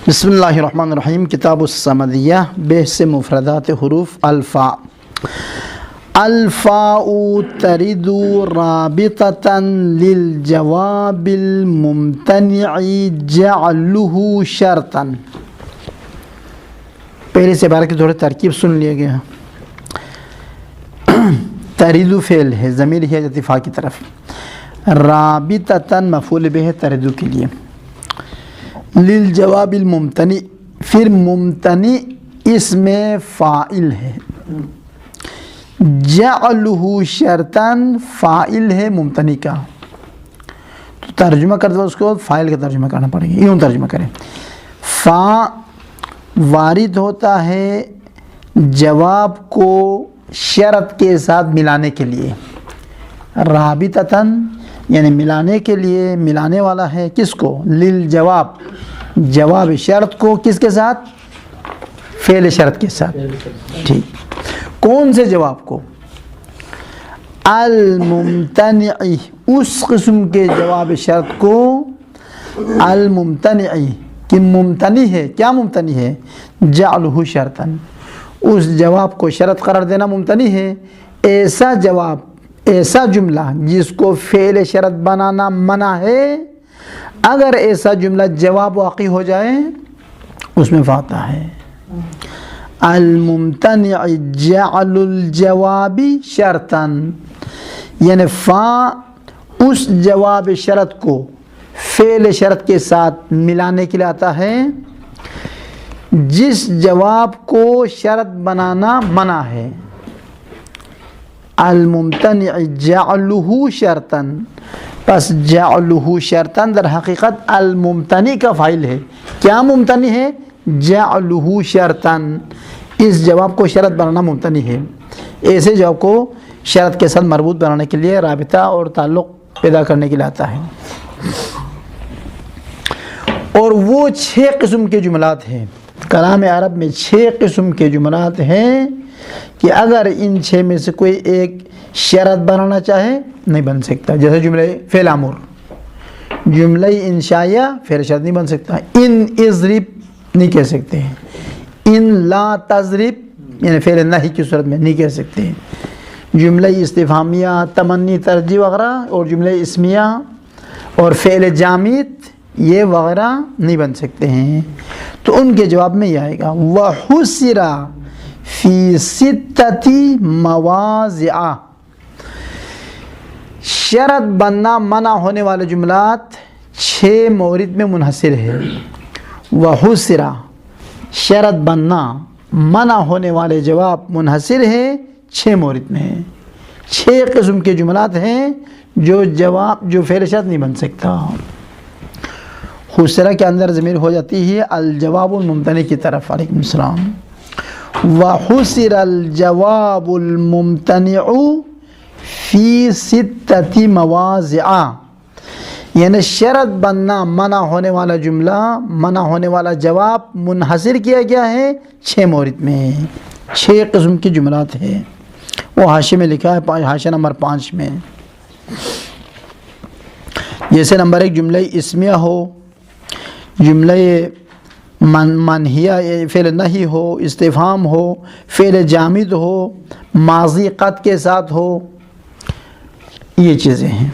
بسم اللہ الرحمن الرحیم۔ کتاب الصمدیہ، بحث مفردات حروف الفاء۔ الفاء ترد رابطة للجواب الممتنع جعله شرطا۔ پہلے سے عبارت کی تھوڑی ترکیب سن لیا گیا۔ ترد فعل ہے، ضمیر ہے ارتفاع کی طرف، رابطة مفعول به ہے ترد کے لیے، للجواب الممتنع پھر ممتنع اس میں فاعل ہے، جعلہ شرطاً فاعل ہے ممتنع کا، تو ترجمہ کرتے اس کو فاعل کا ترجمہ کرنا پڑے گا۔ یوں ترجمہ کریں، فا وارد ہوتا ہے جواب کو شرط کے ساتھ ملانے کے لیے، رابطتاً یعنی ملانے کے لیے، ملانے والا ہے کس کو؟ للجواب، جواب شرط کو کس کے ساتھ؟ فعل شرط کے ساتھ۔ ٹھیک، کون سے جواب کو؟ الممتنع، اس قسم کے جواب شرط کو، الممتنع کہ ممتنع ہے، کیا ممتنع ہے؟ جعلہ شرطاً، اس جواب کو شرط قرار دینا ممتنع ہے۔ ایسا جواب، ایسا جملہ جس کو فعل شرط بنانا منع ہے، اگر ایسا جملہ جواب واقع ہو جائے اس میں فاتا ہے۔ الممتنع جعل الجواب شرطاً، یعنی فا اس جواب شرط کو فعل شرط کے ساتھ ملانے کے لیے آتا ہے جس جواب کو شرط بنانا منع ہے۔ الممتنع جعلہ شرطاً، پس جعلہ شرطاً در حقیقت الممتنع کا فاعل ہے۔ کیا ممتنع ہے؟ جعلہ شرطاً، اس جواب کو شرط بنانا ممتنع ہے۔ ایسے جواب کو شرط کے ساتھ مربوط بنانے کے لیے، رابطہ اور تعلق پیدا کرنے کے لیے آتا ہے۔ اور وہ 6 قسم کے جملات ہیں، کلام عرب میں 6 قسم کے جملات ہیں کہ اگر ان 6 میں سے کوئی ایک شرط بنانا چاہے نہیں بن سکتا۔ جیسے جملہ فعل امر، جملہ انشائیہ فعل شرط نہیں بن سکتا۔ ان اضرب نہیں کہہ سکتے ہیں، ان لا تضرب یعنی فعل نہی کی صورت میں نہیں کہہ سکتے ہیں۔ جملہ استفہامیہ، تمنی، ترجیح وغیرہ، اور جملہ اسمیہ اور فعل جامد یہ وغیرہ نہیں بن سکتے ہیں۔ تو ان کے جواب میں یہ آئے گا، وَحُسِرَ فی 6 مواضع، شرط بننا منع ہونے والے جملات 6 مورد میں منحصر ہے۔ وحسر، شرط بننا منع ہونے والے جواب منحصر ہے 6 مورد میں ہے۔ 6 قسم کے جملات ہیں جو جواب جو فعل شرط نہیں بن سکتا۔ خسرہ کے اندر ضمیر ہو جاتی ہے الجواب الممتنع کی طرف۔ علیکم السلام۔ وحسر الجواب الممتنع فی 6 مواضع، یعنی شرط بننا منع ہونے والا جملہ، منع ہونے والا جواب منحصر کیا گیا ہے 6 مورد میں، 6 قسم کی جملات ہیں۔ وہ حاشیے میں لکھا ہے، حاشیہ نمبر 5 میں۔ جیسے نمبر 1 جملہ اسمیہ ہو، جملہ منہیہ فعل نہی ہو، استفہام ہو، فعل جامد ہو، ماضی قط کے ساتھ ہو، یہ چیزیں ہیں۔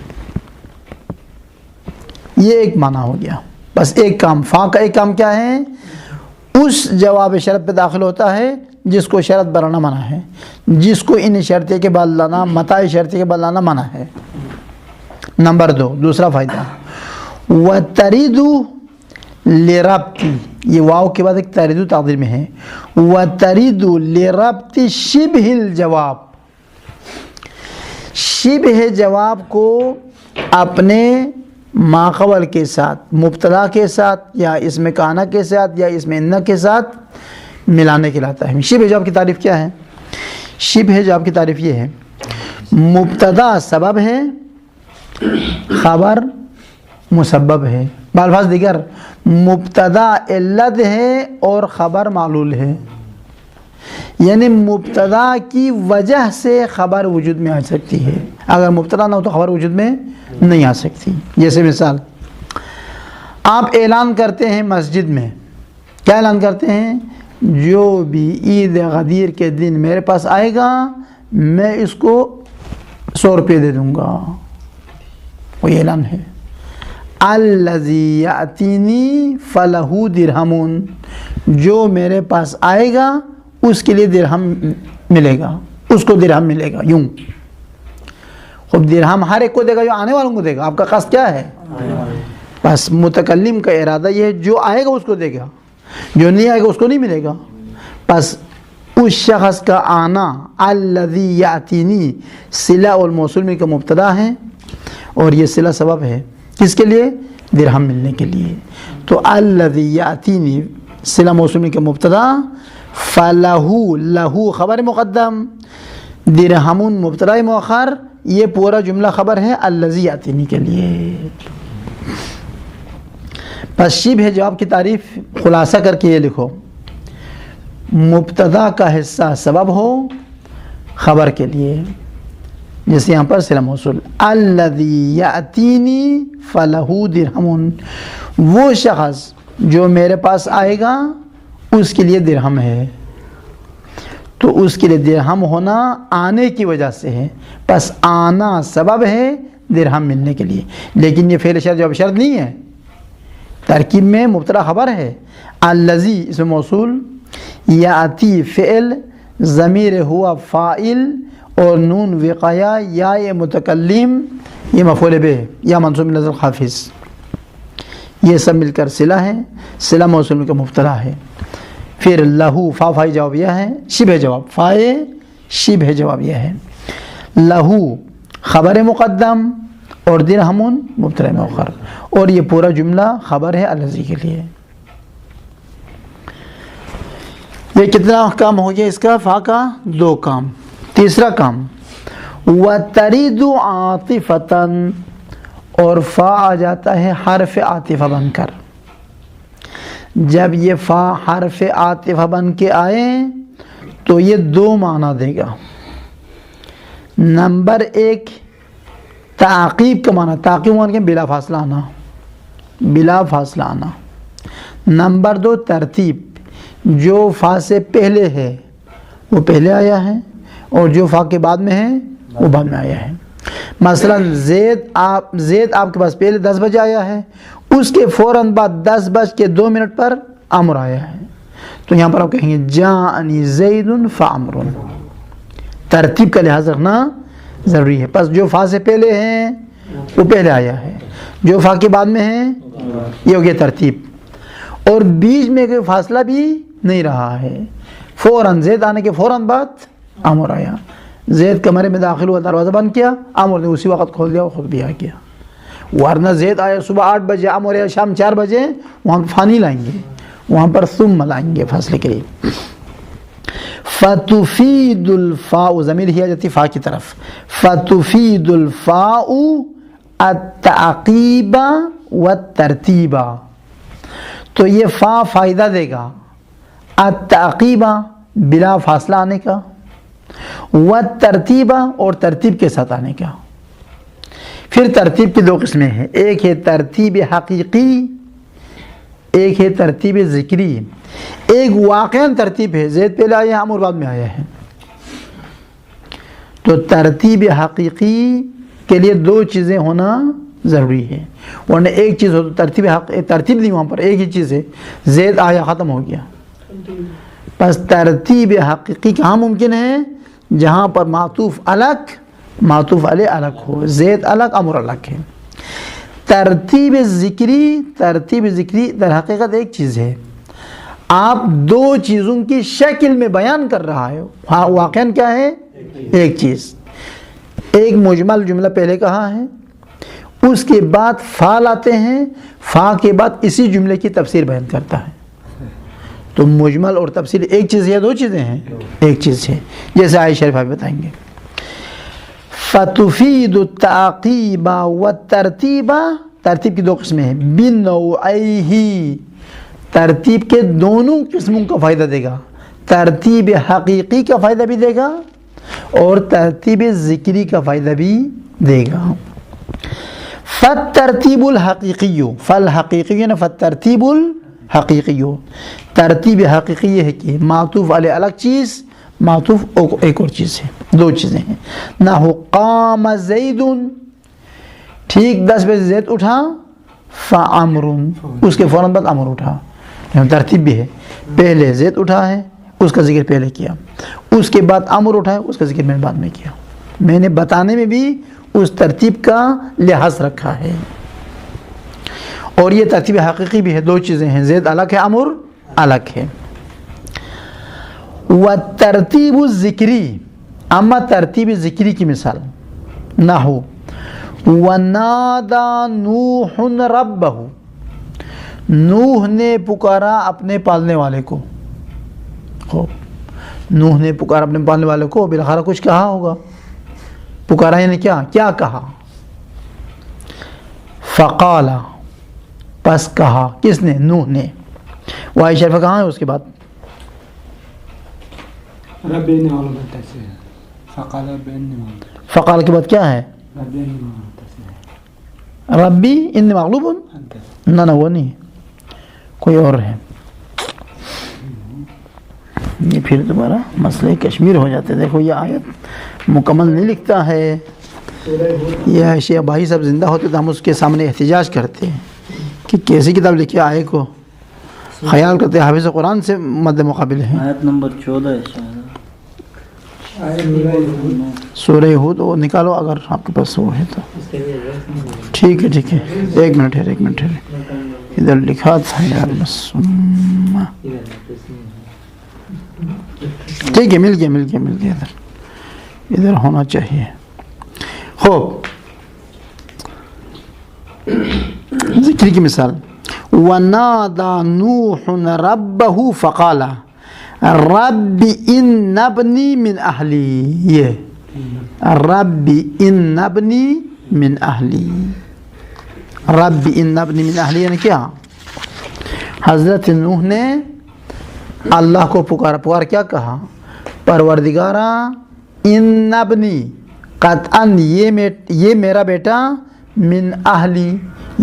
یہ ایک معنی ہو گیا۔ بس ایک کام، فا کا ایک کام کیا ہے؟ اس جواب شرط پہ داخل ہوتا ہے جس کو شرط بنانا منع ہے، جس کو ان شرطیے کے بعد لانا، متاع شرطیے کے بعد لانا منع ہے۔ نمبر 2 دوسرا فائدہ، وَتَرِدُ لِرَبْطِ، یہ واو کے بعد ایک ترد تعدیل میں ہے، وَتَرِدُ لِرَبْطِ شِبْهِ الجواب، شبہ جواب کو اپنے ماقبل کے ساتھ، مبتدا کے ساتھ، یا اسم کانا کے ساتھ، یا اسم انہ کے ساتھ ملانے کے لیے آتا ہے۔ شبہ جواب کی تعریف کیا ہے؟ شبہ جواب کی تعریف یہ ہے، مبتدا سبب ہے، خبر مسبب ہے، بالفاظ دیگر مبتدا علت ہے اور خبر معلول ہے، یعنی مبتدا کی وجہ سے خبر وجود میں آ سکتی ہے، اگر مبتدا نہ ہو تو خبر وجود میں نہیں آ سکتی۔ جیسے مثال، آپ اعلان کرتے ہیں مسجد میں کیا اعلان کرتے ہیں؟ جو بھی عید غدیر کے دن میرے پاس آئے گا میں اس کو 100 روپے دے دوں گا. وہ اعلان ہے. الذی یاتینی فلہ درہم، جو میرے پاس آئے گا اس کے لیے درہم ملے گا، اس کو درہم ملے گا. یوں خوب درہم ہر ایک کو دے گا، جو آنے والوں کو دے گا. آپ کا قصد کیا ہے؟ بس متکلم کا ارادہ یہ ہے جو آئے گا اس کو دے گا، جو نہیں آئے گا اس کو نہیں ملے گا. بس اس شخص کا آنا، الذی یاتینی صلہ والموصول میں کا مبتدا ہے اور یہ صلہ سبب ہے. کس کے لیے؟ درہم ملنے کے لیے. تو الذی یاتینی صلہ موصول میں کا مبتدا، فلہ، لہو خبر مقدم، درہم مبتدا مؤخر. یہ پورا جملہ خبر ہے الذی یاتینی کے لیے. بس شبہ جواب کی تعریف خلاصہ کر کے یہ لکھو: مبتدا کا حصہ سبب ہو خبر کے لیے، جیسے یہاں پر صلہ موصول الذی یاتینی فلہ درہم، وہ شخص جو میرے پاس آئے گا اس کے لیے درہم ہے. تو اس کے لیے درہم ہونا آنے کی وجہ سے ہے. بس آنا سبب ہے درہم ملنے کے لیے، لیکن یہ فعل شرط جواب شرط نہیں ہے. ترکیب میں مبتدا خبر ہے، الذی اسم موصول، یاتی فعل، ضمیر ہوا فاعل، اور نون وقایا یا متکلم یہ مفعول بہ یا منصوب نظر حافظ. یہ سب مل کر صلہ ہے. صلہ موصول کا مبتدا ہے. پھر لہو فا فائی جواب یہ ہے، شبہ جواب فائے شبہ جواب یہ ہے. لہو خبر مقدم اور درہم مبتدا مؤخر، اور یہ پورا جملہ خبر ہے الذی کے لیے. یہ کتنا کام ہو گیا اس کا؟ فا کا 2 کام. تیسرا کام وَتَرِدُ عَاطِفَةً، اور فا آ جاتا ہے حرف عاطفہ بن کر. جب یہ فا حرف عاطفہ بن کے آئے تو یہ 2 معنی دے گا. نمبر 1 تعقیب کا معنی، تعقیب معنی کہ بلا فاصلہ آنا، بلا فاصلہ آنا. نمبر 2 ترتیب، جو فا سے پہلے ہے وہ پہلے آیا ہے اور جو فا کے بعد میں ہے وہ بعد میں آیا ہے. مثلا زید آپ کے پاس پہلے 10 بجے آیا ہے، اس کے فوراً بعد 10:02 پر عمر آیا ہے. تو یہاں پر آپ کہیں گے جاءنی زید فعمر. ترتیب کا لحاظ رکھنا ضروری ہے. پس جو فا سے پہلے ہیں وہ پہلے آیا ہے، جو فا کے بعد میں ہے یہ ہو گیا ترتیب. اور بیچ میں کوئی فاصلہ بھی نہیں رہا ہے. فوراً زید آنے کے فوراً بعد عمر آیا. زید کمرے میں داخل ہوا، دروازہ بند کیا، عمر نے اسی وقت کھول دیا، وہ خود بھی آ گیا. ورنہ زید آیا صبح 8 بجے، عمر آیا شام 4 بجے، وہاں فا نہیں لائیں گے، وہاں پر ثم لائیں گے فاصلے کے لیے. فتفید الفاء، ضمیر ہی آ جاتی فا کی طرف. فتفید الفاء التعقیب والترتیب، تو یہ فا فائدہ دے گا التعقیب بلا فاصلہ آنے کا، والترتیب اور ترتیب کے ساتھ آنے کا. پھر ترتیب کی 2 قسمیں ہیں، ایک ہے ترتیب حقیقی، ایک ہے ترتیب ذکری. ایک واقعاً ترتیب ہے، زید پہلے آیا ہے عمر بعد میں آیا ہے. تو ترتیب حقیقی کے لیے 2 چیزیں ہونا ضروری ہے، ورنہ ایک چیز ہو تو ترتیب نہیں، وہاں پر ایک ہی چیز ہے، زید آیا ختم ہو گیا. بس ترتیب حقیقی کہاں ممکن ہے؟ جہاں پر معطوف الگ معطوف علیہ الگ ہو، زید الگ عمر الگ ہے. ترتیب ذکری در حقیقت ایک چیز ہے، آپ 2 چیزوں کی شکل میں بیان کر رہا ہے. واقعاً کیا ہے؟ ایک چیز. ایک مجمل جملہ پہلے کہا ہے، اس کے بعد فا لاتے ہیں، فا کے بعد اسی جملے کی تفسیر بیان کرتا ہے. تو مجمل اور تفسیر ایک چیز یا 2 چیزیں ہیں؟ ایک چیز ہے. جیسے آیت شریفہ بتائیں گے فتفید التعقیب والترتیب. ترتیب کی 2 قسمیں ہیں، بنوعیہ، ترتیب کے دونوں قسموں کا فائدہ دے گا. ترتیب حقیقی کا فائدہ بھی دے گا اور ترتیب ذکری کا فائدہ بھی دے گا. فالترتیب الحقیقی، فالحقیقی نا فالترتیب حقیقی ہو. ترتیب حقیقی یہ ہے کہ معطوف علیہ الگ چیز، معطوف ایک اور چیز ہے، دو چیزیں ہیں. نحو قام زید، ٹھیک 10 بجے زید اٹھا، فعمر، اس کے فوراً بعد عمر اٹھا. ترتیب بھی ہے، پہلے زید اٹھا ہے، اس کا ذکر پہلے کیا، اس کے بعد عمر اٹھا ہے، اس کا ذکر میں نے بعد میں کیا. میں نے بتانے میں بھی اس ترتیب کا لحاظ رکھا ہے. اور یہ ترتیب حقیقی بھی ہے، دو چیزیں ہیں، زید الگ ہے، عمر الگ ہے. والترتیب الذکری، اما ترتیب ذکری کی مثال، نحو وَنَادَى نُوحٌ رَبَّهُ، نوح نے پکارا اپنے پالنے والے کو. نوح نے پکارا اپنے پالنے والے کو، بالآخر کچھ کہا ہوگا. پکارا یعنی کیا کہا؟ فقال، پس کہا، کس نے؟ نوح نے. وائی شرف کہاں ہے اس کے بعد؟ فقال کے بعد کیا ہے؟ ربی انی مغلوب، نہ وہ نہیں، کوئی اور ہے. یہ پھر دوبارہ مسئلہ کشمیر ہو جاتے. دیکھو یہ آیت مکمل نہیں لکھتا ہے. یہ شیخ بھائی صاحب زندہ ہوتے تو ہم اس کے سامنے احتجاج کرتے ہیں کہ کیسی کتاب لکھی آئے کو. خیال کرتے حافظ قرآن سے مد مقابل ہے. آیت نمبر 14 ہے شاید، سورہ ہود. وہ نکالو اگر آپ کے پاس وہ ہے تو. ٹھیک ہے، ایک منٹ ہے، ادھر لکھا تھا یار بس. ٹھیک ہے، مل گیا ادھر ہونا چاہیے. خوب، ذکر کی مثال، وَنَادَى نُوحٌ رَبَّهُ فَقَالَ رَبِّ إِنَّ ابْنِي مِنْ أَهْلِي. یہ رَبِّ إِنَّ ابْنِي مِنْ أَهْلِي، رَبِّ إِنَّ ابْنِي مِنْ أَهْلِي یعنی کیا؟ حضرت نوح نے اللہ کو پکار کیا کہا؟ پروردگارا ان ابنی، قطعاً یہ میرا بیٹا، من اہلی،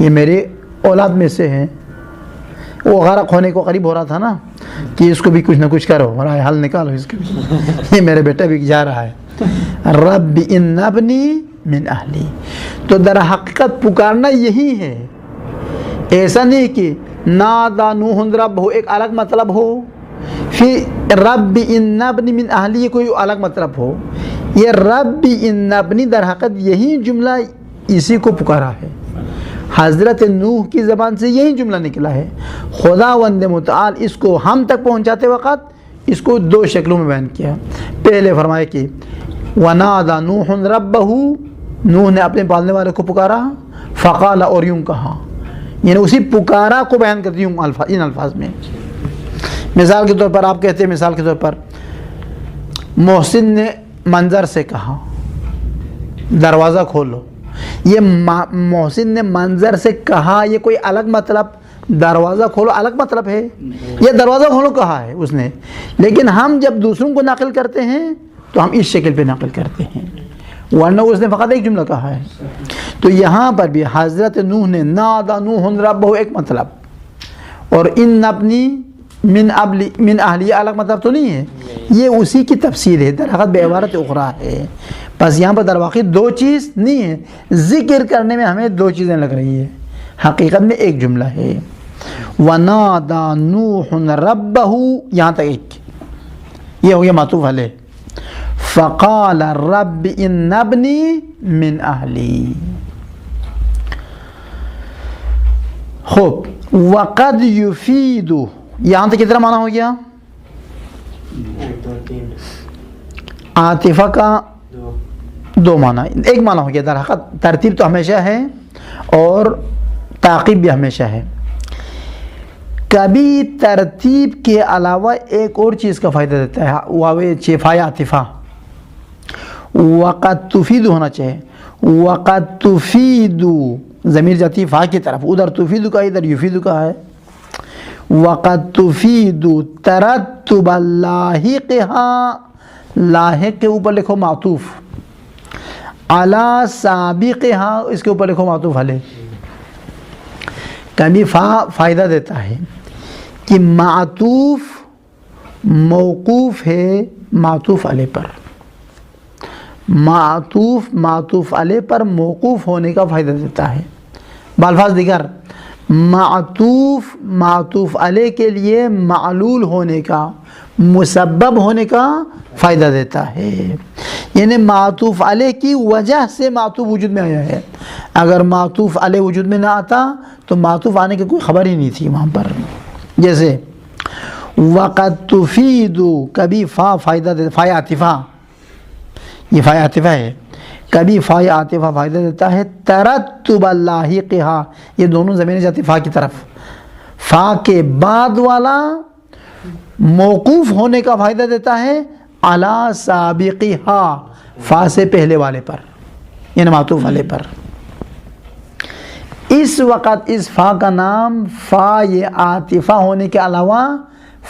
یہ میرے اولاد میں سے ہے. وہ غرق ہونے کو قریب ہو رہا تھا نا، کہ اس کو بھی کچھ نہ کچھ کرو، رائے حل نکالو اس کے. یہ میرا بیٹا بھی جا رہا ہے. رب ان ابنی من اہلی. تو در حقیقت پکارنا یہی ہے. ایسا نہیں کہ نادا نوح ربہ ایک الگ مطلب ہو، پھر رب ان ابنی من اہلی یہ کوئی الگ مطلب ہو. یہ رب ان ابنی در حقیقت یہی جملہ اسی کو پکارا ہے. حضرت نوح کی زبان سے یہی جملہ نکلا ہے. خداوند متعال اس کو ہم تک پہنچاتے وقت اس کو دو شکلوں میں بیان کیا. پہلے فرمایا کہ وَنَادَى نُوحٌ رَبَّهُ، نوح نے اپنے پالنے والے کو پکارا، فقال اور یوں کہا، یعنی اسی پکارا کو بیان کرتی ہوں ان الفاظ میں. مثال کے طور پر آپ کہتے ہیں، مثال کے طور پر محسن نے منظر سے کہا دروازہ کھولو. یہ محسن نے منظر سے کہا، یہ کوئی الگ مطلب، دروازہ کھولو الگ مطلب ہے. یہ دروازہ کھولو کہا ہے اس نے، لیکن ہم جب دوسروں کو نقل کرتے ہیں تو ہم اس شکل پہ نقل کرتے ہیں، ورنہ اس نے فقط ایک جملہ کہا ہے. تو یہاں پر بھی حضرت نوح نے نادا نوح ربہ ایک مطلب، اور ان اپنی من اہلی الگ مطلب تو نہیں ہے. یہ اسی کی تفسیر ہے، در حقیقت بعبارت اخرى ہے. بس یہاں پر در واقع دو چیز نہیں ہے، ذکر کرنے میں ہمیں دو چیزیں لگ رہی ہے، حقیقت میں ایک جملہ ہے. وَنَادَى نُوحٌ رَبَّهُ، یہاں تک ایک، یہ ہو گیا معطوف علیہ. فَقَالَ رَبِّ إِنَّ ابْنِي مِنْ أَهْلِي. خوب، وَقَدْ يُفِيدُ، یہاں تک کتنا معنی ہو گیا؟ عاطفہ کا دو معنی، ایک معنی ہو گیا. در حقیقت ترتیب تو ہمیشہ ہے اور تعقیب بھی ہمیشہ ہے. کبھی ترتیب کے علاوہ ایک اور چیز کا فائدہ دیتا ہے، واو چیفا عاطفہ. وقد تفید ہونا چاہیے. وقد تفید ضمیر جاتی فا کی طرف، ادھر تفید کا ادھر یفید کا ہے. وقد تفید ترتب لاحقها، لاحق کے اوپر لکھو معطوف، علی سابقها اس کے اوپر لکھو معطوف علیہ. کبھی فا فائدہ دیتا ہے کہ معطوف موقوف ہے معطوف علیہ پر، معطوف علیہ پر موقوف ہونے کا فائدہ دیتا ہے۔ بالفاظ دیگر معطوف علیہ کے لیے معلول ہونے کا، مسبب ہونے کا فائدہ دیتا ہے، یعنی معطوف علیہ کی وجہ سے معطوف وجود میں آیا ہے۔ اگر معطوف علیہ وجود میں نہ آتا تو معطوف آنے کی کوئی خبر ہی نہیں تھی وہاں پر۔ جیسے وقد تفید، کبھی فا فائدہ دیتا، فا عاطفہ، یہ فا عاطفہ ہے، کبھی فا عاطفہ فائدہ دیتا ہے ترتب اللاحقہ، یہ دونوں زمینیں جاتی فا کی طرف، فا کے بعد والا موقوف ہونے کا فائدہ دیتا ہے علی سابقہا، فا سے پہلے والے پر، یعنی معطوف علیہ پر۔ اس وقت اس فا کا نام فا یہ عاطفہ ہونے کے علاوہ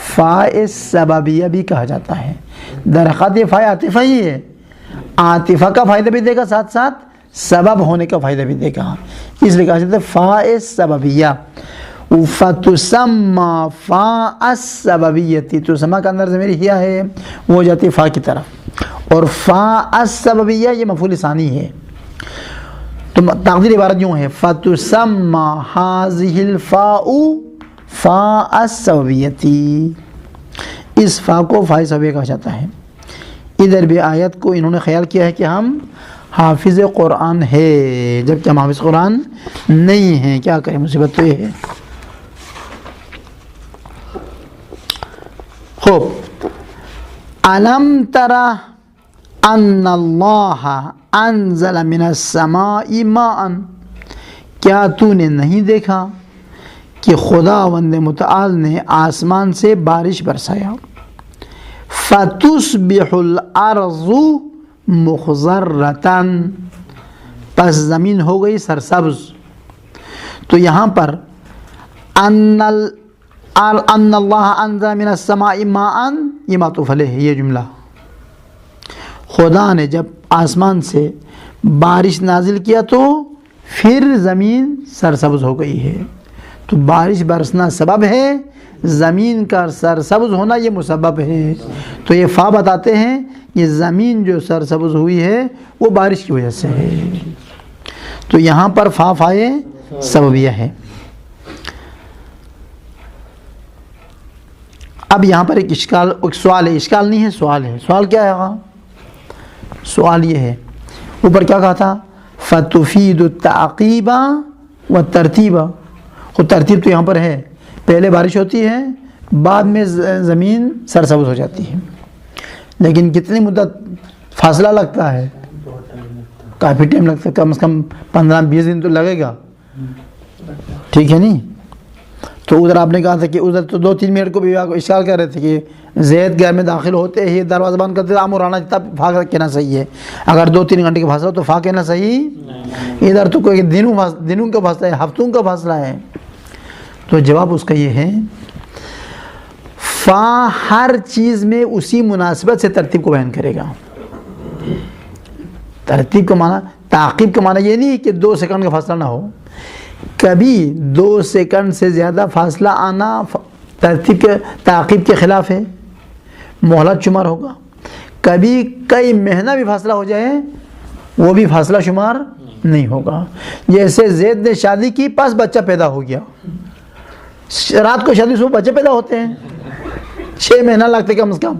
فا سببیہ بھی کہا جاتا ہے۔ درخت یہ فا عاطفہ ہی ہے، عاطفہ کا فائدہ بھی دے گا، ساتھ ساتھ سبب ہونے کا فائدہ بھی دے گا، اس لیے کہا جاتا ہے فا سببیہ۔ فتسمى فا السببیتی، تسمى کا اندر ضمیر ہیا ہے، وہ جاتی فا کی طرف، اور فا السببیہ یہ مفعول ثانی ہے۔ تو تقدیر عبارت یوں ہے فتسمى هذه الفاء فا السببیتی، اس فا کو فا سببیہ کہا جاتا ہے۔ ادھر بھی آیت کو انہوں نے خیال کیا ہے کہ ہم حافظ قرآن ہے، جبکہ ہم حافظ قرآن نہیں ہیں، کیا کریں، مصیبت تو یہ ہے۔ خوب، الم ترى ان اللہ انزل من السماء ماء، کیا تو نے نہیں دیکھا کہ خداوند متعال نے آسمان سے بارش برسایا، فتصبح الارض مخضرۃ، پس زمین ہو گئی سرسبز۔ تو یہاں پر ان اللہ انزل من السماء ماء، یہ معطوف علیہ ہے، یہ جملہ خدا نے جب آسمان سے بارش نازل کیا تو پھر زمین سرسبز ہو گئی ہے۔ تو بارش برسنا سبب ہے، زمین کا سرسبز ہونا یہ مسبب ہے۔ تو یہ فا بتاتے ہیں یہ زمین جو سرسبز ہوئی ہے وہ بارش کی وجہ سے ہے۔ تو یہاں پر فا فائے سببیہ ہے۔ اب یہاں پر ایک سوال ہے، اشکال نہیں ہے، سوال ہے۔ سوال کیا ہے وہاں؟ سوال یہ ہے، اوپر کیا کہا تھا؟ فتفید التعقیب والترتیب، خود ترتیب تو یہاں پر ہے، پہلے بارش ہوتی ہے بعد میں زمین سرسبز ہو جاتی ہے، لیکن کتنی مدت فاصلہ لگتا ہے؟ کافی ٹائم لگتا ہے، کم از کم 15-20 دن تو لگے گا، ٹھیک ہے نہیں؟ تو ادھر آپ نے کہا تھا کہ ادھر تو 2-3 منٹ کو بھی اشارہ کر رہے تھے کہ زید گھر میں داخل ہوتے ہی دروازہ بند کرتے تھے، عامرانا جتنا فا کہنا صحیح ہے، اگر 2-3 گھنٹے کا فاصلہ تو فا کہنا صحیح، ادھر تو کوئی دنوں کا فاصلہ ہے، ہفتوں کا فاصلہ ہے۔ تو جواب اس کا یہ ہے فا ہر چیز میں اسی مناسبت سے ترتیب کو بیان کرے گا۔ ترتیب کا معنی، تعقیب کا معنی یہ نہیں کہ 2 سیکنڈ کا فاصلہ نہ ہو، کبھی 2 سیکنڈ سے زیادہ فاصلہ آنا ترتیب کے تعقیب کے خلاف ہے، مہلت شمار ہوگا۔ کبھی کئی مہینہ بھی فاصلہ ہو جائے وہ بھی فاصلہ شمار نہیں ہوگا۔ جیسے زید نے شادی کی، پس بچہ پیدا ہو گیا، رات کو شادی صبح بچے پیدا ہوتے ہیں، 6 مہینہ لگتے کم از کم،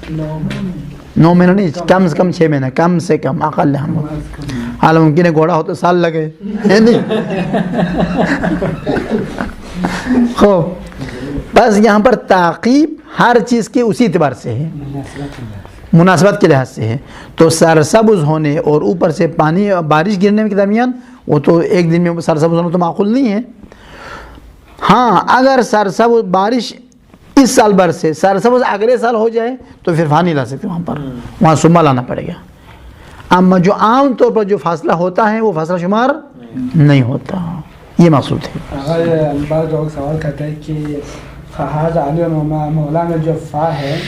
9 مہینہ نہیں، کم سے کم 6 مہینہ، کم سے کم اقل ہم، حال ممکن ہے گھوڑا ہو تو سال لگے، ہے نہیں؟ خوب، بس یہاں پر تعقیب ہر چیز کے اسی اعتبار سے ہے، مناسبت کے لحاظ سے ہے۔ تو سرسبز ہونے اور اوپر سے پانی بارش گرنے کے درمیان وہ تو ایک دن میں سرسبز ہونا تو معقول نہیں ہے۔ ہاں اگر سرسبز بارش اس سال برسے، سرسبز اگلے سال ہو جائے تو پھر فا نہیں لا سکتے، وہاں پر وہاں سما لانا پڑے گا۔ اما جو عام طور پر جو فاصلہ ہوتا ہے وہ فاصلہ شمار نہیں ہوتا، یہ مقصود ہے۔ اگر بعض لوگ سوال کرتے ہیں کہ فہذا علی مولانا جو فا ہے،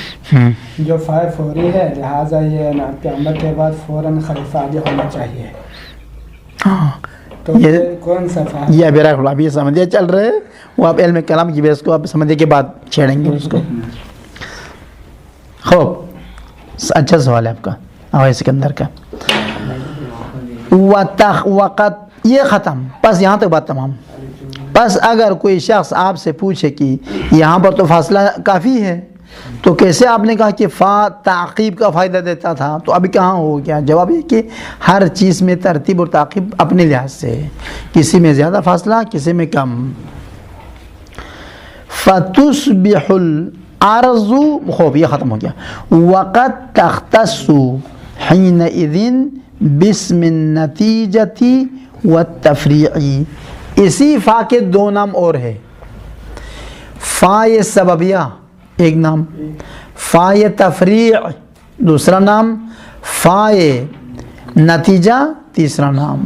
جو فا فوری ہے، لہٰذا یہ پیغمبر کے بعد فوراً خلیفہ علی ہونا چاہیے، تو یہ کون سا فا؟ یہ میرا ابھی سمجھے چل رہے وہ آپ علم کلام کی بحث کو آپ سمجھنے کے بعد چھیڑیں گے اس کو. خوب اچھا سوال ہے آپ کا آوائے سکندر کا. وقت یہ ختم. بس یہاں تک بات تمام. بس اگر کوئی شخص آپ سے پوچھے کہ یہاں پر تو فاصلہ کافی ہے تو کیسے آپ نے کہا کہ فا تعقیب کا فائدہ دیتا تھا تو ابھی کہاں ہو گیا؟ جواب یہ کہ ہر چیز میں ترتیب اور تعقیب اپنے لحاظ سے ہے، کسی میں زیادہ فاصلہ کسی میں کم. فتصبح الارض. خوب یہ ختم ہو گیا. وقد تختص حینئذ باسم النتیجۃ والتفریع. اسی فا کے دو نام اور ہے. فا سببیہ ایک نام، فا تفریع دوسرا نام، فا نتیجہ تیسرا نام.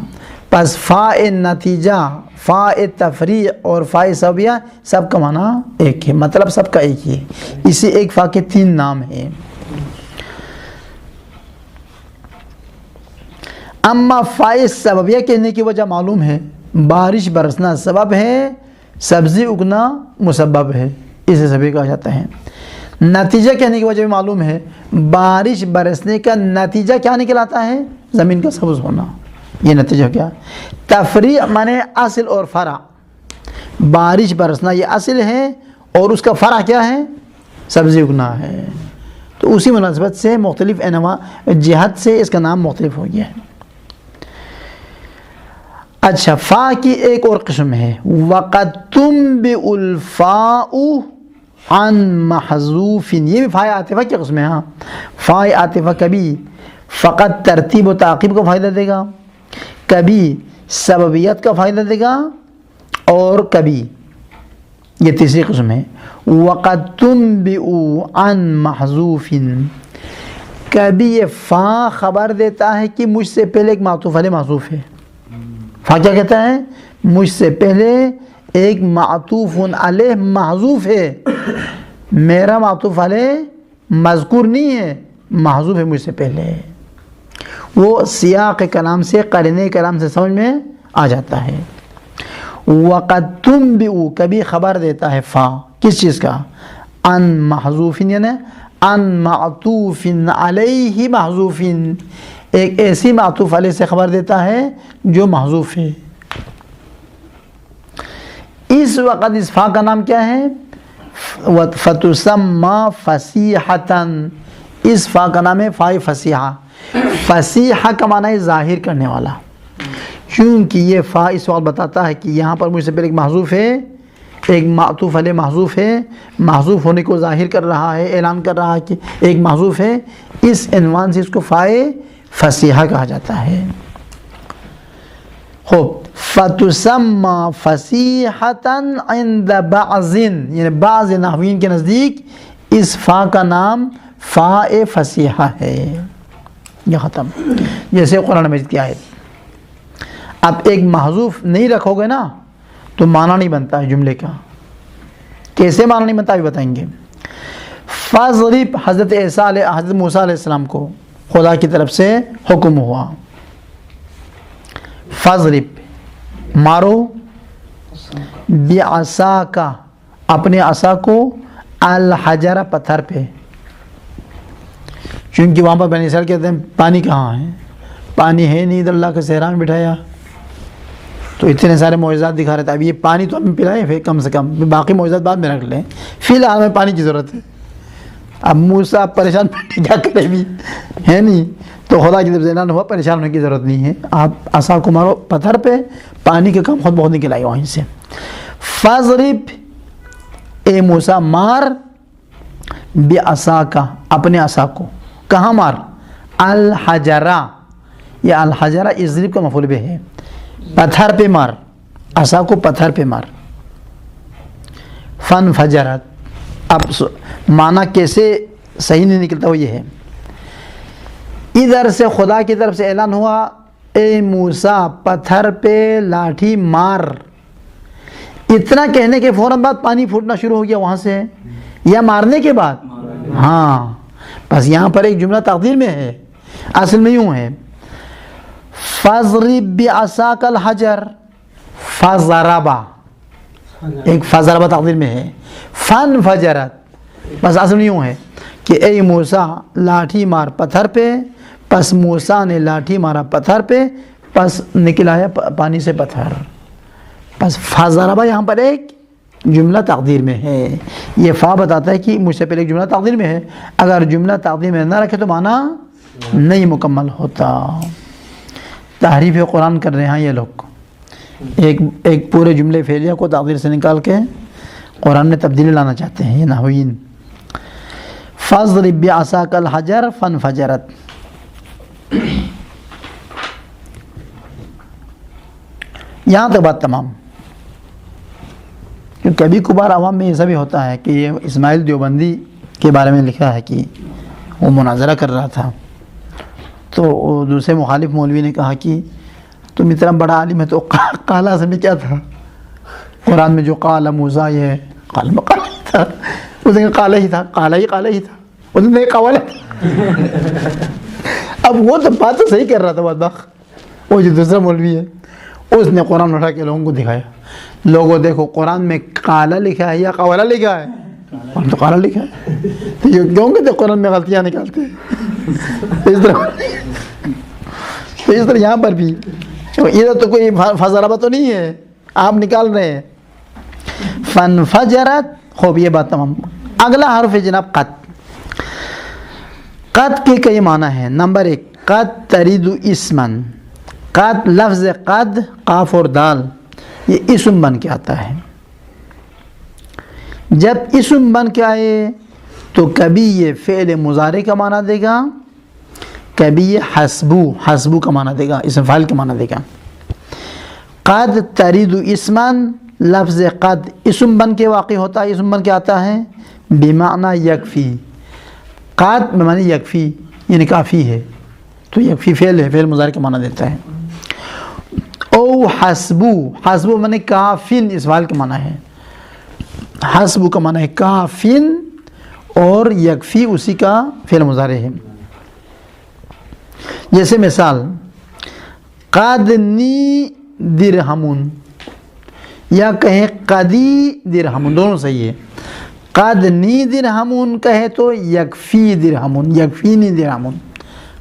پس فا نتیجہ، فا تفریع اور فا سببیہ سب کا معنی ایک ہے، مطلب سب کا ایک ہی ہے. اسی ایک فا کے تین نام ہیں. اما فا سببیہ کہنے کی وجہ معلوم ہے، بارش برسنا سبب ہے، سبزی اگنا مسبب ہے، اسے سبب کہا جاتا ہے. نتیجہ کہنے کی وجہ بھی معلوم ہے، بارش برسنے کا نتیجہ کیا نکلاتا ہے؟ زمین کا سبز ہونا، یہ نتیجہ کیا؟ تفریع مانے اصل اور فرع. بارش برسنا یہ اصل ہے اور اس کا فرع کیا ہے؟ سبزی اگنا ہے. تو اسی مناسبت سے مختلف انواع جہت سے اس کا نام مختلف ہو گیا ہے. اچھا، فا کی ایک اور قسم ہے، وقد تنبئ الفاء عن محذوف. یہ بھی فا عاطفہ کی قسم ہے. ہاں، فا عاطفہ کبھی فقط ترتیب و تعقیب کا فائدہ دے گا، کبھی سببیت کا فائدہ دے گا، اور کبھی یہ تیسری قسم ہے وقد تنبئ عن محذوف. کبھی یہ فا خبر دیتا ہے کہ مجھ سے پہلے ایک معطوف علیہ محذوف ہے. فا کیا کہتا ہے؟ مجھ سے پہلے ایک معطوف علیہ محذوف ہے، میرا معطوف علیہ مذکور نہیں ہے، محذوف ہے مجھ سے پہلے. وہ سیاق کلام سے، قرینہ کلام سے سمجھ میں آ جاتا ہے. وقد تنبئ کبھی خبر دیتا ہے فا کس چیز کا؟ ان محذوف، یعنی ان معطوف علیہ محذوف، ایک ایسی معطوف علیہ سے خبر دیتا ہے جو محذوف ہے. اس وقت اس فا کا نام کیا ہے؟ فتسمى فصیحۃ. اس فا کا نام ہے فا فصیحہ. فصیحہ کا معنی ہے ظاہر کرنے والا، کیونکہ یہ فا اس وقت بتاتا ہے کہ یہاں پر مجھ سے پہلے ایک محذوف ہے، ایک معطوف علیہ محذوف ہے، محذوف ہونے کو ظاہر کر رہا ہے، اعلان کر رہا ہے کہ ایک محذوف ہے. اس عنوان سے اس کو فا فصیحہ کہا جاتا ہے. خوب، فتسمى فصیحۃ عند بعض، یعنی بعض نحوین کے نزدیک اس فا کا نام فا فصیحہ ہے. یہ ختم. جیسے قرآن مجید کی آیت، اب ایک محذوف نہیں رکھو گے نا تو معنی نہیں بنتا ہے جملے کا. کیسے معنی نہیں بنتا بھی بتائیں گے. فضرب، حضرت موسیٰ علیہ السلام کو خدا کی طرف سے حکم ہوا، فضرب مارو، بعصاک اپنے عصا کو، الحجر پتھر پہ. چونکہ وہاں پر بنی اسرائیل کہتے ہیں پانی کہاں ہے، پانی ہے نہیں، ادھر اللہ کے صحرا میں بٹھایا تو اتنے سارے معجزات دکھا رہے تھے. اب یہ پانی تو ہمیں پلائے پھر کم سے کم، باقی معجزات بعد میں رکھ لیں، فی الحال ہمیں پانی کی ضرورت ہے. اب موسیٰ پریشان کیا کرے بھی ہے نہیں، تو خدا کی طرف سے اعلان ہوا پریشان ہونے کی ضرورت نہیں ہے، آپ عصا کو مارو پتھر پہ، پانی کا کام خود بہت نکل آئے وہیں سے. فضرب، اے موسیٰ مار، بعصاک اپنے عصا کو. کہاں مار؟ الحجرہ، یہ الحجرہ اضرب کا مفعول بھی ہے، پتھر پہ مار، عصا کو پتھر پہ مار. فانفجرت، اب معنی کیسے صحیح نہیں نکلتا وہ یہ ہے، ادھر سے خدا کی طرف سے اعلان ہوا اے موسیٰ پتھر پہ لاٹھی مار. اتنا کہنے کے فوراً بعد پانی پھوٹنا شروع ہو گیا وہاں سے، یا مارنے کے بعد؟ ہاں، بس یہاں پر ایک جملہ تقدیر میں ہے، اصل میں یوں ہے فضرب بعصاک الحجر فضربا. ایک فضرب تقدیر میں ہے فن فجرت، بس اصل یوں ہے کہ اے موسیٰ لاٹھی مار پتھر پہ، پس موسیٰ نے لاٹھی مارا پتھر پہ، پس نکل آیا پانی سے پتھر. پس فضرب یہاں پر ایک جملہ تقدیر میں ہے. یہ فا بتاتا ہے کہ مجھ سے پہلے ایک جملہ تقدیر میں ہے، اگر جملہ تقدیر میں نہ رکھے تو معنی نہیں مکمل ہوتا. تحریف قرآن کر رہے ہیں یہ لوگ، ایک پورے جملے فعلیہ کو تقدیر سے نکال کے قرآن میں تبدیلی لانا چاہتے ہیں یہ نحویین. فَاضْرِبْ بِعَصَاكَ الْحَجَرَ فَانْفَجَرَتْ. یہاں تک بات تمام. کبھی کبھار عوام میں ایسا بھی ہوتا ہے کہ یہ اسماعیل دیوبندی کے بارے میں لکھا ہے کہ وہ مناظرہ کر رہا تھا، تو دوسرے مخالف مولوی نے کہا کہ تم اتنا بڑا عالم ہے تو قالا سے میں کیا تھا؟ قرآن میں جو قال موسیٰ یہ قال میں قال ہی تھا، اس نے قالا ہی تھا، قالا ہی تھا، اس نے قوالا. اب وہ تو بات تو صحیح کر رہا تھا بدبخت، وہ جو دوسرا مولوی ہے اس نے قرآن اٹھا کے لوگوں کو دکھایا، لوگوں دیکھو قرآن میں قالا لکھا ہے یا قوالا لکھا ہے؟ قرآن تو قالا لکھا ہے. تو یہ کیوں کہ قرآن میں غلطیاں نکالتے ہیں اس طرح یہاں پر بھی ادھر تو کوئی فضربہ تو نہیں ہے، آپ نکال رہے ہیں. فانفجرت. خوب یہ بات تمام. اگلا حرف ہے جناب قد. قد کے کئی معنی ہیں. نمبر 1 قد ترید اسمن. قد لفظ قد قاف اور دال یہ اسم بن کے آتا ہے. جب اسم بن کے آئے تو کبھی یہ فعل مضارع کا معنی دے گا، کبھی یہ حسبو کا معنی دے گا، اسم فاعل کا معنی دے گا. قد ترید اسمن، لفظ قد اسم بن کے واقع ہوتا ہے، اسم بن کے آتا ہے بمعنی یکفی. قد بمعنی یکفی یعنی کافی ہے، تو یکفی فعل ہے، فعل مضارع کا معنی دیتا ہے. او حسبو معنی کافن، اس فعل کا معنی ہے. حسبو کا معنی ہے کافن اور یکفی اسی کا فعل مضارع ہے. جیسے مثال قدنی درہمون یا کہیں قدی درہمون، دونوں صحیح ہے. قدنی درہمون کہے تو یکفی درہمون، یکفینی درہمون.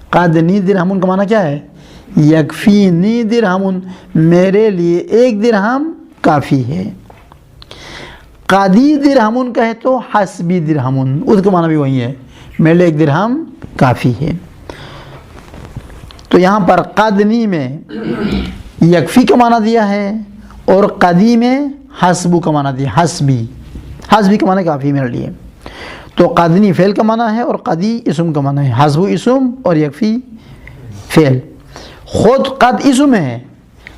قدنی درہمون کا معنی کیا ہے؟ یکفینی درہمون، میرے لیے 1 درہم کافی ہے. قدی درہمون کہے تو حسبی درہمون، اس کا معنی بھی وہی ہے، میرے لیے 1 درہم کافی ہے. تو یہاں پر قدنی میں یکفی کا معنی دیا ہے اور قدی میں حسبو کا معنی دیا، حسبی کا معنی کافی میرے لیے. تو قدنی فعل کا معنی ہے اور قدی اسم کا معنی ہے، حسبو اسم اور یکفی فعل. خود قد اسم ہے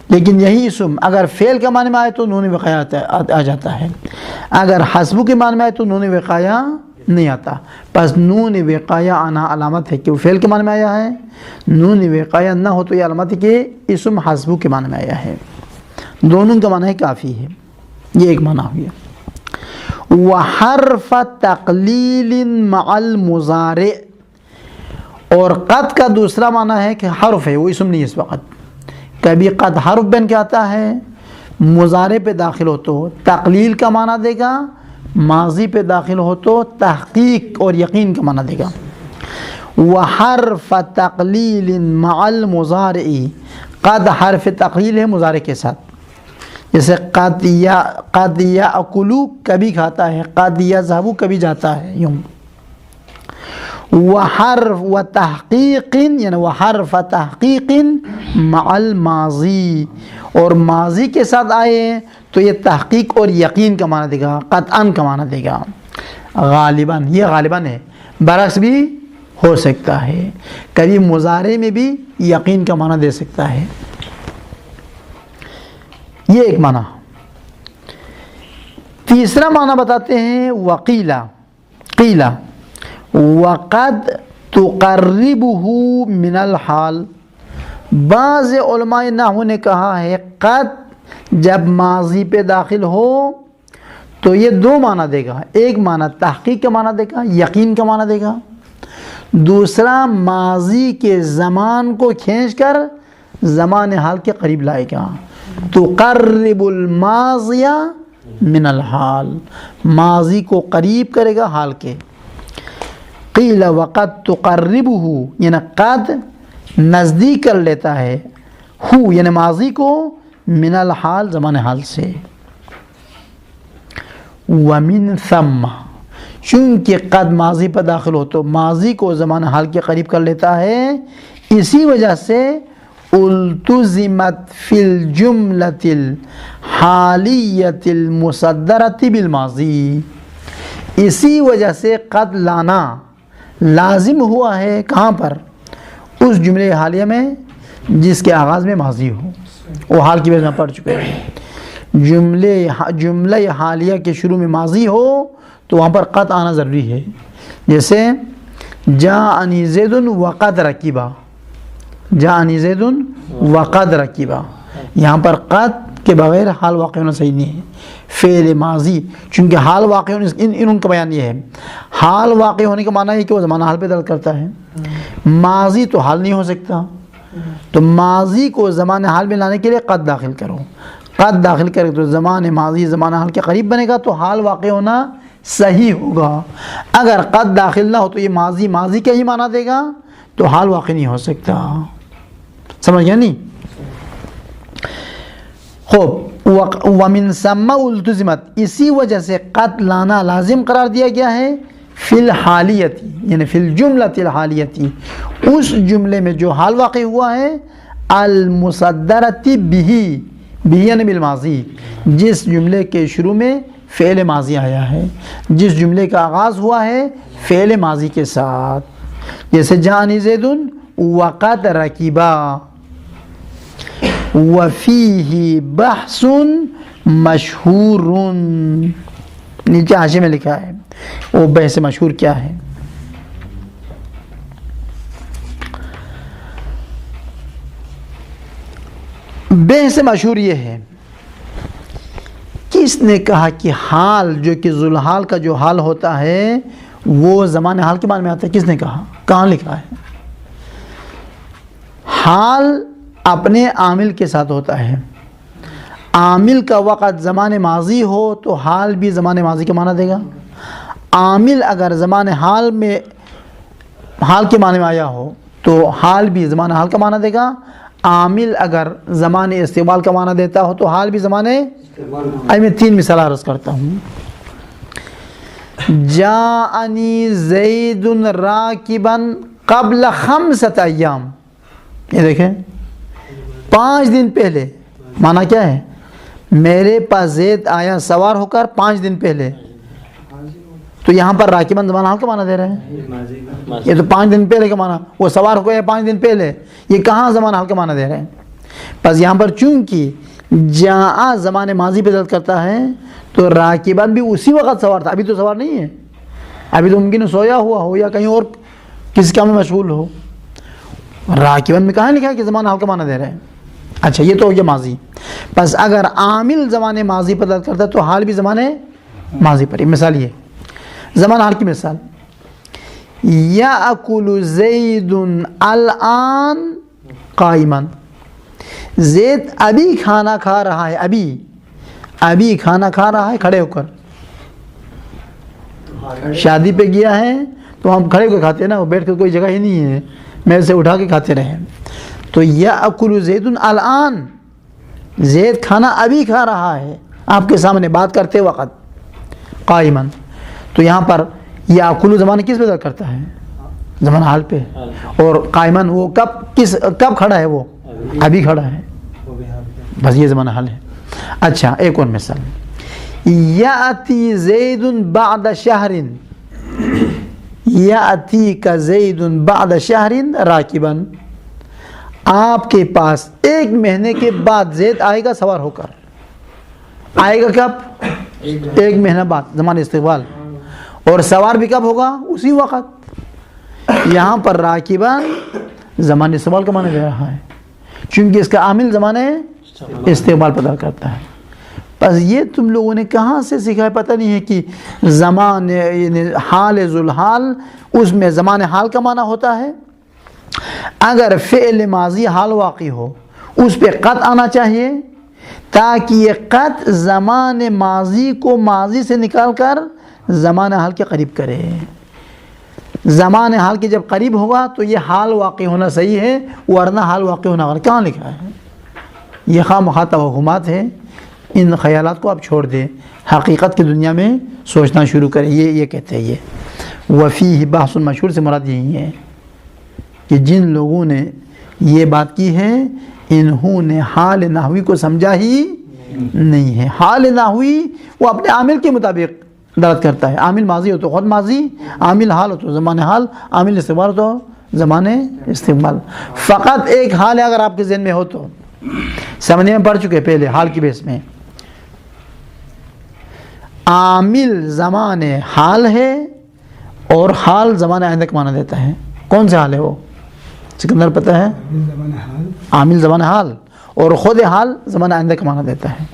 لیکن یہی اسم اگر فعل کا معنی میں آئے تو نون وقایا آ جاتا ہے، اگر حسبو کے معنی میں آئے تو نون وقایا نہیں آتا. بس نون وقایا آنا علامت ہے کہ وہ فعل کے معنی میں آیا ہے، نون وقایا نہ ہو تو یہ علامت ہے کہ اسم حسبو کے معنی میں آیا ہے. دونوں کا معنی ہے کافی ہے. یہ ایک معنی ہو گیا. وحرف تقلیل مع المضارع. اور قد کا دوسرا معنی ہے کہ حرف ہے، وہ اسم نہیں ہے اس وقت. کبھی قد حرف بن کے آتا ہے، مضارع پہ داخل ہو تو تقلیل کا معنی دے گا، ماضی پہ داخل ہو تو تحقیق اور یقین کا معنی دے گا. وحرف تقلیل مع المضارع. قد حرف تقلیل ہے مضارع کے ساتھ، جیسے قد یاکلو کبھی کھاتا ہے، قد یذهب کبھی جاتا ہے، یوں. وحرف و تحقیق یعنی وحرف تحقیق مع الماضی. اور ماضی کے ساتھ آئے تو یہ تحقیق اور یقین کا معنی دے گا، قطعاً کا معنی دے گا. غالباً، یہ غالباً ہے، برعکس بھی ہو سکتا ہے، کبھی مضارع میں بھی یقین کا معنی دے سکتا ہے. یہ ایک معنی. تیسرا معنی بتاتے ہیں وقیلا. قیلا وقد تقربه من الحال. بعض علماء نحو نے کہا ہے قد جب ماضی پہ داخل ہو تو یہ 2 معنی دے گا. ایک معنی تحقیق کا معنی دے گا، یقین کا معنی دے گا. دوسرا ماضی کے زمان کو کھینچ کر زمان حال کے قریب لائے گا. تقرب الماضی من الحال، ماضی کو قریب کرے گا حال کے. قیل وقد تقربہ، یعنی قد نزدیک کر لیتا ہے، ہو یعنی ماضی کو، من الحال زمان حال سے. ومن ثم، چونکہ قد ماضی پر داخل ہو تو ماضی کو زمان حال کے قریب کر لیتا ہے، اسی وجہ سے التزمت فی الجملۃ الحالیۃ المصدرۃ بالماضی، اسی وجہ سے قد لانا لازم ہوا ہے کہاں پر؟ اس جملے حالیہ میں جس کے آغاز میں ماضی ہو. وہ حال کی وجہ میں پڑھ چکے ہیں. جملہ حالیہ کے شروع میں ماضی ہو تو وہاں پر قد آنا ضروری ہے. جیسے جاءنی زید وقد رکبا، جاءنی زید وقد رکبا، یہاں پر قد کے بغیر حال واقع ہونا صحیح نہیں ہے. فعل ماضی چونکہ حال واقع ہونے ان کا بیان یہ ہے، حال واقع ہونے کا معنی ہے کہ وہ زمانہ حال پہ دل کرتا ہے. ماضی تو حال نہیں ہو سکتا، تو ماضی کو زمان حال میں لانے کے لیے قد داخل کرو. قد داخل کرے تو زمان ماضی زمان حال کے قریب بنے گا تو حال واقع ہونا صحیح ہوگا. اگر قد داخل نہ ہو تو یہ ماضی ماضی کا ہی معنی دے گا تو حال واقع نہیں ہو سکتا. سمجھ گیا نہیں؟ خوب. ومن ثم التزمت، اسی وجہ سے قد لانا لازم قرار دیا گیا ہے فی الحالیتی، یعنی فی الجملۃ الحالیتی، اس جملے میں جو حال واقع ہوا ہے، المصدرۃ بہ، بہ یعنی بالماضی، جس جملے کے شروع میں فعل ماضی آیا ہے، جس جملے کا آغاز ہوا ہے فعل ماضی کے ساتھ. جیسے جاءنی زید وقد رکبا، وفیہ بحث مشہور، نیچے حاشیے میں لکھا ہے وہ بحث مشہور کیا ہے. بحث مشہور یہ ہے، کس نے کہا کہ حال جو کہ ذوالحال کا جو حال ہوتا ہے وہ زمان حال کے معنی میں آتا ہے؟ کس نے کہا؟ کہاں لکھا ہے؟ حال اپنے عامل کے ساتھ ہوتا ہے. عامل کا وقت زمان ماضی ہو تو حال بھی زمان ماضی کا معنی دے گا. عامل اگر زمان حال میں حال کے معنی میں آیا ہو تو حال بھی زمان حال کا معنی دے گا. عامل اگر زمان استقبال کا معنی دیتا ہو تو حال بھی زمان. میں 3 مثال عرض کرتا ہوں. جاءنی زید راکبا قبل 5 ایام، یہ دیکھیں 5 دن پہلے، معنی کیا ہے؟ میرے پاس زید آیا سوار ہو کر 5 دن پہلے. تو یہاں پر راکباً زمان حال کا معنی دے رہے ہیں. یہ تو 5 دن پہلے کا معنی، وہ سوار ہو گیا 5 دن پہلے، یہ کہاں زمان حال کا معنی دے رہے ہیں؟ بس یہاں پر چونکہ جاء زمان ماضی پہ دل کرتا ہے تو راکباً بھی اسی وقت سوار تھا، ابھی تو سوار نہیں ہے، ابھی تو ممکن سویا ہوا ہو یا کہیں اور کسی کام میں مشغول ہو. راکباً میں کہاں لکھا ہے کہ زمان حال کا معنی دے رہے ہیں؟ اچھا یہ تو ہو گیا ماضی. بس اگر عامل زمان ماضی پر دل کرتا ہے تو حال بھی زمان ماضی پر. مثال یہ زمان حال کی مثال، یأکل زید الآن قائما، زید ابھی کھانا کھا رہا ہے، ابھی کھانا کھا رہا ہے کھڑے ہو کر. شادی پہ گیا ہے تو ہم کھڑے ہو کر کھاتے ہیں نا، وہ بیٹھ کر کوئی جگہ ہی نہیں ہے، میرے سے اٹھا کے کھاتے رہے. تو یأکل زید الآن، زید کھانا ابھی کھا رہا ہے آپ کے سامنے بات کرتے وقت، قائما. تو یہاں پر یأکل زمان کس پہ دل کرتا ہے؟ زمان حال پہ. اور قائما وہ کب کھڑا ہے؟ وہ ابھی کھڑا ہے. بس یہ زمان حال ہے. اچھا ایک اور مثال، یأتی زید بعد شہر، یأتی کا زید بعد شہر راکبا، آپ کے پاس 1 مہینے کے بعد زید آئے گا سوار ہو کر. آئے گا کب؟ 1 مہینہ بعد، زمان استقبال. اور سوار بھی کب ہوگا؟ اسی وقت. یہاں پر راکبا زمان استقبال کا معنی دے رہا ہے چونکہ اس کا عامل زمان استقبال پتا کرتا ہے. بس یہ تم لوگوں نے کہاں سے سیکھا ہے پتہ نہیں ہے کہ زمان یعنی حال ذوالحال اس میں زمان حال کا معنی ہوتا ہے. اگر فعل ماضی حال واقع ہو اس پہ قد آنا چاہیے، تاکہ یہ قط زمان ماضی کو ماضی سے نکال کر زمان حال کے قریب کرے. زمان حال کے جب قریب ہوگا تو یہ حال واقع ہونا صحیح ہے، ورنہ حال واقع ہونا غلط. کہاں لکھا ہے؟ یہ خواہ مخواہ توہمات ہے. ان خیالات کو آپ چھوڑ دیں، حقیقت کی دنیا میں سوچنا شروع کریں. یہ کہتے ہیں یہ وفیہ بحث مشہور سے مراد یہی ہے کہ جن لوگوں نے یہ بات کی ہے انہوں نے حال نحوی کو سمجھا ہی نہیں ہے. حال نحوی وہ اپنے عامل کے مطابق دلالت کرتا ہے. عامل ماضی ہو تو خود ماضی، عامل حال ہو تو زمان حال، عامل استقبال ہو تو زمان استقبال. فقط ایک حال ہے اگر آپ کے ذہن میں ہو تو سمجھنے میں پڑھ چکے پہلے حال کی بیس میں. عامل زمان حال ہے اور حال زمان آئندہ کا معنی دیتا ہے. کون سے حال ہے وہ سکندر پتہ ہے؟ عامل زمان حال اور خود حال زمان آئندہ کا معنی دیتا ہے.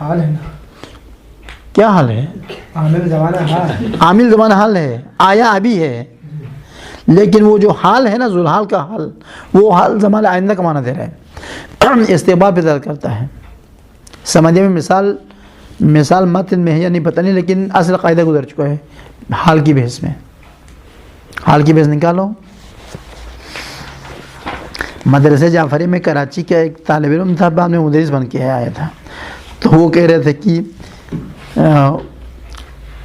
حال ہے نا، کیا حال ہے؟ عامل زمان حال، عامل زمان حال ہے، آیا ابھی ہے، لیکن وہ جو حال ہے نا ذوالحال کا حال، وہ حال زمان آئندہ کا معنی دے رہا ہے، استقبال پہ دلالت کرتا ہے. سمجھے میں مثال متن میں ہے یا نہیں پتہ نہیں، لیکن اصل قاعدہ گزر چکا ہے. حال کی بحث میں حال کی بحث نکالو. مدرسہ جعفری میں کراچی کا ایک طالب علم تھا، بعد میں مدرس بن کے آیا تھا. تو وہ کہہ رہے تھے کہ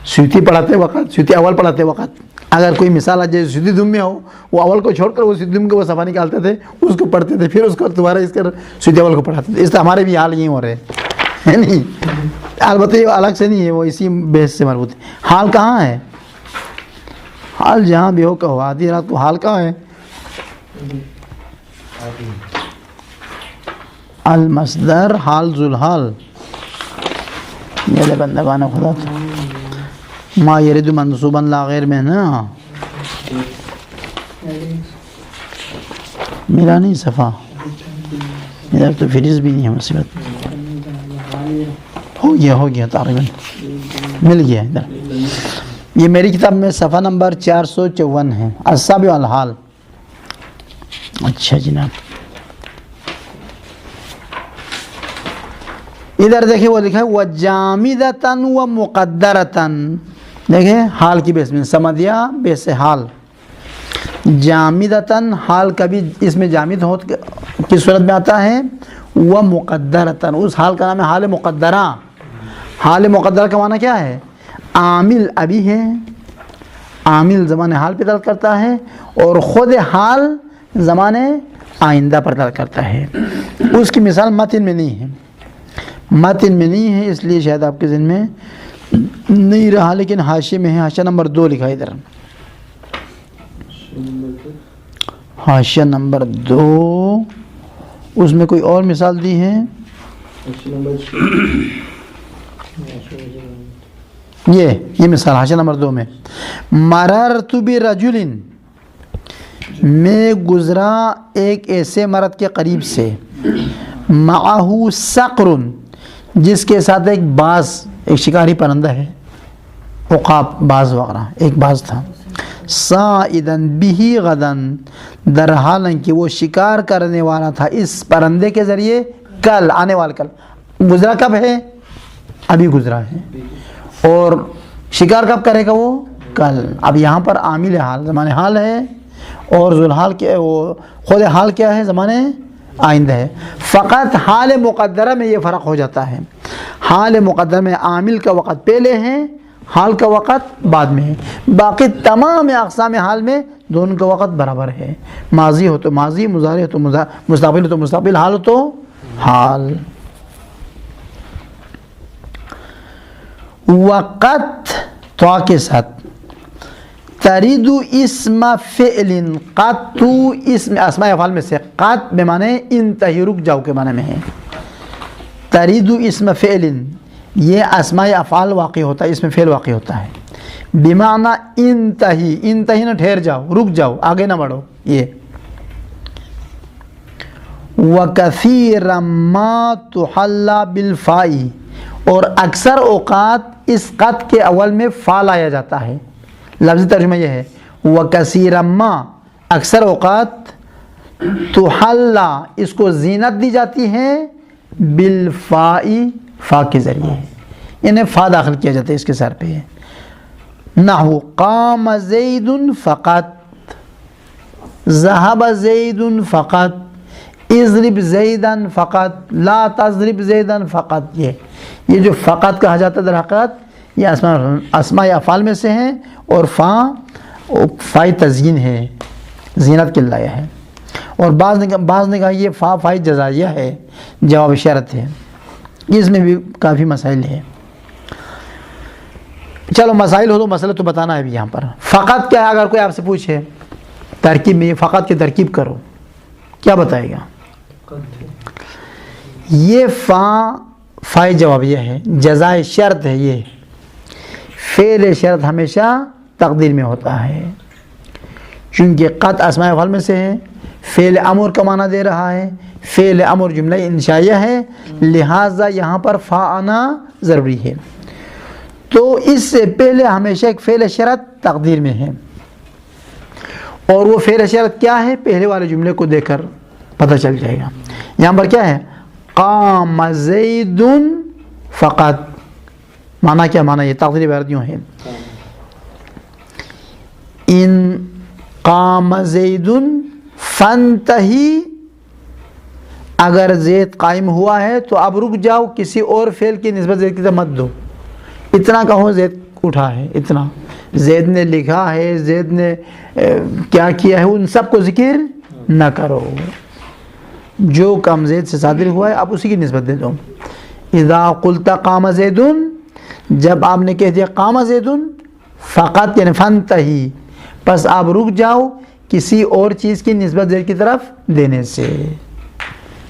سیوتی پڑھاتے وقت، سیوتی اول پڑھاتے وقت اگر کوئی مثال آ جائے سیوتی دم میں ہو، وہ اول کو چھوڑ کر وہ سیوتی دم کے وہ صفحہ نکالتے تھے، اس کو پڑھتے تھے، پھر اس کو دوبارہ اس کر سیوتی اول کو پڑھاتے تھے. اس طرح ہمارے بھی حال یہی ہو رہے ہیں نہیں، البتہ یہ الگ سے نہیں ہے، وہ اسی بحث سے مربوط ہے. حال کہاں ہے؟ حال جہاں بھی ہو کہو. آدھی رات کو حال کہاں ہے؟ المصدر حال ذوالحال. میرے بندگان خدا تو ما یرید منصوبا لا غیر میں نا، میرا نہیں صفحہ، میرا تو فریز بھی نہیں ہے. مصیبت ہو گیا تقریباً مل گیا ادھر. یہ میری کتاب میں صفحہ نمبر 454 ہے، السابع الحال. اچھا جناب، ادھر دیکھیں وہ لکھا ہے وَجَامِدَةً وَمُقَدَّرَةً. دیکھیں حال کی بیس میں سمدیا بیس حال. جامدتاً حال کبھی اس میں جامد ہو کی صورت میں آتا ہے. وَمُقَدَّرَةً اس حال کا نام ہے حال مقدرہ. حال مقدرہ کا معنی کیا ہے؟ عامل ابھی ہے، عامل زمان حال پہ دلالت کرتا ہے اور خود حال زمان آئندہ پر دلالت کرتا ہے. اس کی مثال متن میں نہیں ہے، متن میں نہیں ہے اس لیے شاید آپ کے ذہن میں نہیں رہا، لیکن حاشیے میں ہے. حاشیہ نمبر 2 لکھا ہے ادھر، حاشیہ نمبر 2 اس میں کوئی اور مثال دی ہے. یہ مثال حاشیہ نمبر 2 میں مررت برجل، میں گزرا ایک ایسے مرد کے قریب سے، معہ صقر جس کے ساتھ ایک باز، ایک شکاری پرندہ ہے، عقاب باز وغیرہ، ایک باز تھا. صائدن بہ غدن، در حالن کہ وہ شکار کرنے والا تھا اس پرندے کے ذریعے کل، آنے والا کل. گزرا کب ہے؟ ابھی گزرا ہے. اور شکار کب کرے گا؟ وہ کل. اب یہاں پر عامل حال زمان حال ہے اور ذوالحال کیا، وہ خود حال کیا ہے؟ زمان آئندہ ہے. فقط حال مقدرہ میں یہ فرق ہو جاتا ہے. حال مقدرہ میں عامل کا وقت پہلے ہے، حال کا وقت بعد میں ہے. باقی تمام اقسام حال میں دونوں کا وقت برابر ہے. ماضی ہو تو ماضی، مضارع ہو تو مستقبل ہو تو مستقبل، حال ہو تو حال. وقت تو کے ساتھ ترید اسم فعل، قط تو اسم اسماء افعال میں سے قط بے معنی انتہی، رک جاؤ کے معنی میں ہے. ترید اسم فعل یہ اسماء افعال واقع ہوتا ہے، اس میں فعل واقع ہوتا ہے. بمعنی انتہی، انتہی نہ ٹھہر جاؤ، رک جاؤ، آگے نہ بڑھو. یہ وَكَثِيرًا مَا تُحَلَّ بِالْفَاءِ، اور اکثر اوقات اس قط کے اول میں فا لایا جاتا ہے. لفظی ترجمہ یہ ہے وَكَثِيرًا مَا، اکثر اوقات تحلا اس کو زینت دی جاتی ہے بالفائی فا کے ذریعے، انہیں فا داخل کیا جاتا ہے اس کے سر پہ. نحو قام زید فقط، ذهب زید فقط، اضرب زیدا فقط، لا تضرب زیدا فقط. یہ جو فقط کہا جاتا ہے در حقیقت یہ اسماء افعال میں سے ہیں، اور فائی تزیین ہے، زینت کے لائے ہے. اور بعض نے کہا یہ فائی جزائیہ ہے، جواب شرط ہے. اس میں بھی کافی مسائل ہے. چلو مسائل ہو تو مسئلہ تو بتانا ہے بھی یہاں پر. فقط کیا ہے؟ اگر کوئی آپ سے پوچھے ترکیب میں یہ فقط کی ترکیب کرو، کیا بتائے گا؟ یہ فائی جوابیہ ہے، جزائے شرط ہے. یہ فعل شرط ہمیشہ تقدیر میں ہوتا ہے، چونکہ قط اسماء افعال میں سے ہے. فعل امر کا معنی دے رہا ہے، فعل امر جملہ انشائیہ ہے، لہٰذا یہاں پر فا آنا ضروری ہے. تو اس سے پہلے ہمیشہ ایک فعل شرط تقدیر میں ہے، اور وہ فعل شرط کیا ہے پہلے والے جملے کو دیکھ کر پتہ چل جائے گا. یہاں پر کیا ہے؟ قام زید فقط. معنی کیا؟ معنی یہ تقدیری عبارت یوں ہے، ان قام زید فانتہی، اگر زید قائم ہوا ہے تو اب رک جاؤ، کسی اور فعل کی نسبت زید کی طرف مت دو. اتنا کہو زید اٹھا ہے، اتنا زید نے لکھا ہے، زید نے کیا کیا ہے، ان سب کو ذکر نہ کرو. جو کم زید سے صادر ہوا ہے اب اسی کی نسبت دے دو. اذا قلت قام زید، جب آپ نے کہہ دیا قام زید فقط یعنی فانتہی، پس آپ رک جاؤ کسی اور چیز کی نسبت زید کی طرف دینے سے.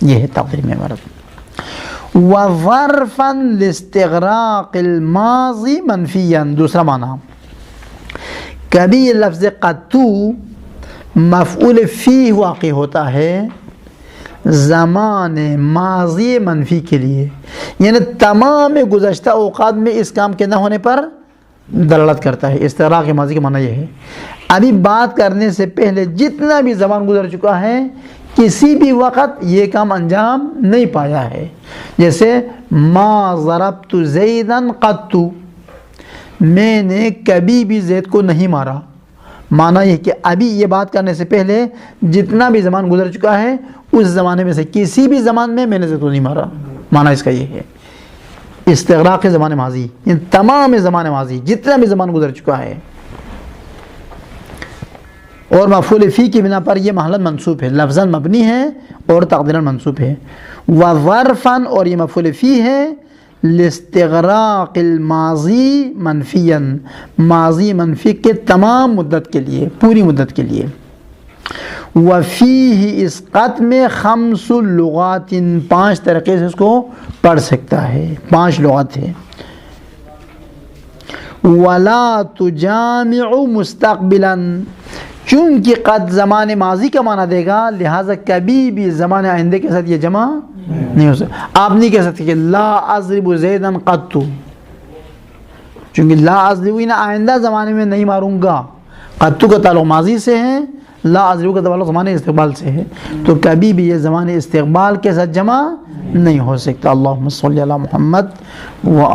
یہ ہے تقدیر میں عبارت. وظرفا لاستغراق الماضی منفیا، دوسرا معنی کبھی یہ لفظ قطو مفعول فی واقع ہوتا ہے زمان ماضی منفی کے لیے، یعنی تمام گزشتہ اوقات میں اس کام کے نہ ہونے پر دلالت کرتا ہے. استغراق ماضی کا معنی یہ ہے ابھی بات کرنے سے پہلے جتنا بھی زمان گزر چکا ہے کسی بھی وقت یہ کام انجام نہیں پایا ہے. جیسے ما ضربت زیدا قط، میں نے کبھی بھی زید کو نہیں مارا. معنی یہ کہ ابھی یہ بات کرنے سے پہلے جتنا بھی زمان گزر چکا ہے اس زمانے میں سے کسی بھی زمان میں نے زید کو نہیں مارا. معنی اس کا یہ ہے استغراق زمان ماضی، یعنی تمام زمان ماضی جتنا بھی زمان گزر چکا ہے. اور مفعول فی کی بنا پر یہ محلاً منصوب ہے، لفظاً مبنی ہے اور تقدیراً منصوب ہے. وظرفاً، اور یہ مفعول فی ہے لاستغراق الماضی منفیاً، ماضی منفی کے تمام مدت کے لیے، پوری مدت کے لیے. وفیہ، اس قط میں 5 لغات، 5 طریقے سے اس کو پڑھ سکتا ہے، 5 لغات ہے. ولا تجامع مستقبلاً، چونکہ قد زمان ماضی کا معنی دے گا لہٰذا کبھی بھی زمان آئندے کے ساتھ یہ جمع نہیں ہو سکتا. آپ نہیں کہہ سکتے کہ لا اضرب زیدا قط، چونکہ لا اضرب نہ آئندہ زمانے میں نہیں ماروں گا، قط کا تعلق ماضی سے ہے، لا اضرب کا تعلق زمان استقبال سے ہے، تو کبھی بھی یہ زمان استقبال کے ساتھ جمع نہیں ہو سکتا. اللہم صلی علی محمد و